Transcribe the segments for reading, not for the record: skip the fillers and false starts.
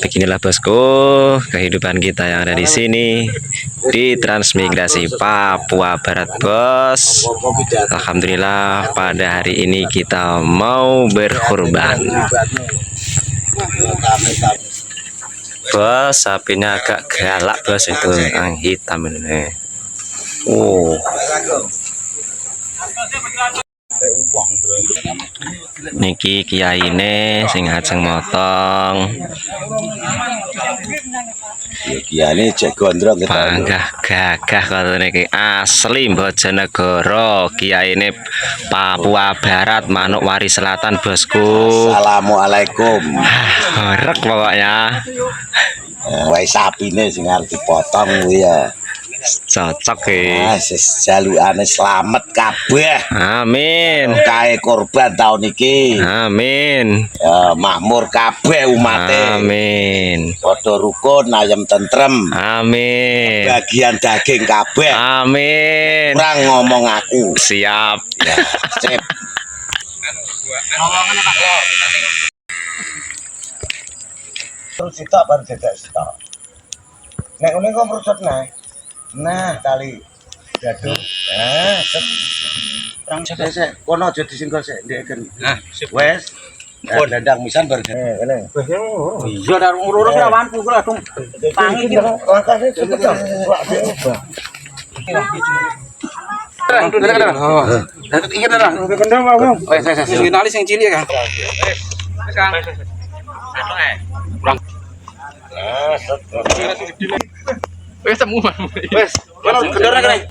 Beginilah bosku kehidupan kita yang ada di sini di Transmigrasi Papua Barat bos. Alhamdulillah pada hari ini kita mau berkurban bos. Sapinya agak galak bos, itu yang hitam ini. Niki kiai ini sing ajeng motong. Kiai ini cek gondrong Panggah gagah kalau niki asli Bojonegoro. Kiai ini Papua Barat, Manokwari Selatan bosku. Assalamualaikum. Horek pokoknya. Wae sapine sing arep dipotong ya. Cocok ya. Jalukane selamat kabeh. Amin. Kae korban tahun iki. Amin. Ya, makmur kabeh umate. Amin. Padha rukun, ayem tentrem. Amin. Bagian daging kabeh. Amin. Kurang ngomong aku. Siap. Ya, sip. Terus sitok baru jaga sitok. Nek ngene kok merusut nek. Nah, tali gadung. Nah, set. Perang sik. Kono aja disinggol sik, ndeken. Nah, wes. Dandang misan bar. Ngene. Iya dak urus rawan pukul langsung tangi iki. Langkahnya cepet dong. Ingat dah. Kendang mau. Oh, saya signalis yang cilik kan. Wes semua. Wes, kalau kendornya kene.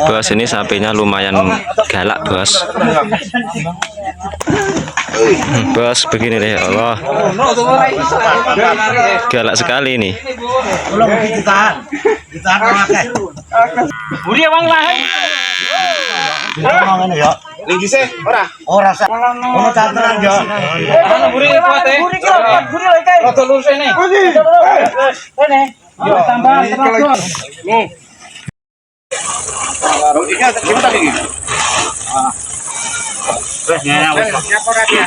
Bos, ini sapinya lumayan galak bos. Bos begini deh, Allah galak sekali nih. Buri bang lah. Lagi sih, ora sak. Ono canteran yo. Ana buri kuat e. Buri lagi kae. Roto lurus ini. Ini. Yo tambah tenaga. Nih. Baru iki gimana tadi? Wes nyana wes. Nyapa ora dia.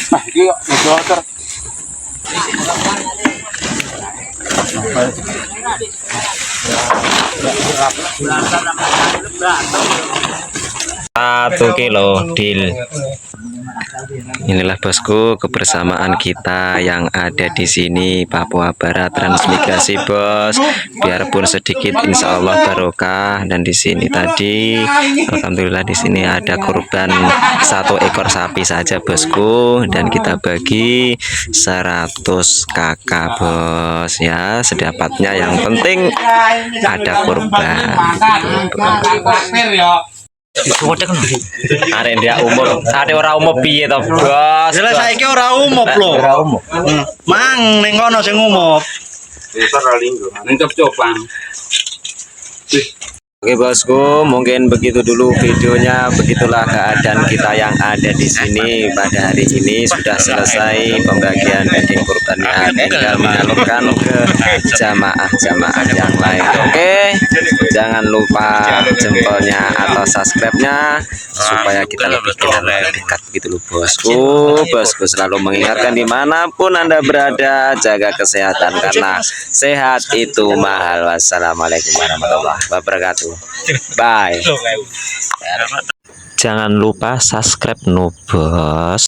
Buka iki motor. 1 kilo deal. Inilah bosku kebersamaan kita yang ada di sini Papua Barat Transmigrasi bos. Biarpun sedikit insya Allah barokah. Dan di sini tadi alhamdulillah di sini ada kurban 1 ekor sapi saja bosku, dan kita bagi 100 kakak bos ya, sedapatnya, yang penting ada kurban. Arek dia umur, arek ora umum piye to, Bos? Jelas saiki ora umum lho. Ora umum. Mang ning kono sing umum. Wis ora linggo. Ning coba. Oke bosku, mungkin begitu dulu videonya. Begitulah keadaan kita yang ada di sini pada hari ini. Sudah selesai pembagian daging kurbannya, tinggal menyalurkan ke jamaah-jamaah yang lain. Oke, jangan lupa jempolnya atau subscribe-nya supaya kita lebih kenal lebih dekat gitu loh bosku. Bosku selalu mengingatkan dimanapun Anda berada, jaga kesehatan karena sehat itu mahal. Wassalamualaikum warahmatullahi wabarakatuh. Bye. Jangan lupa subscribe no bos.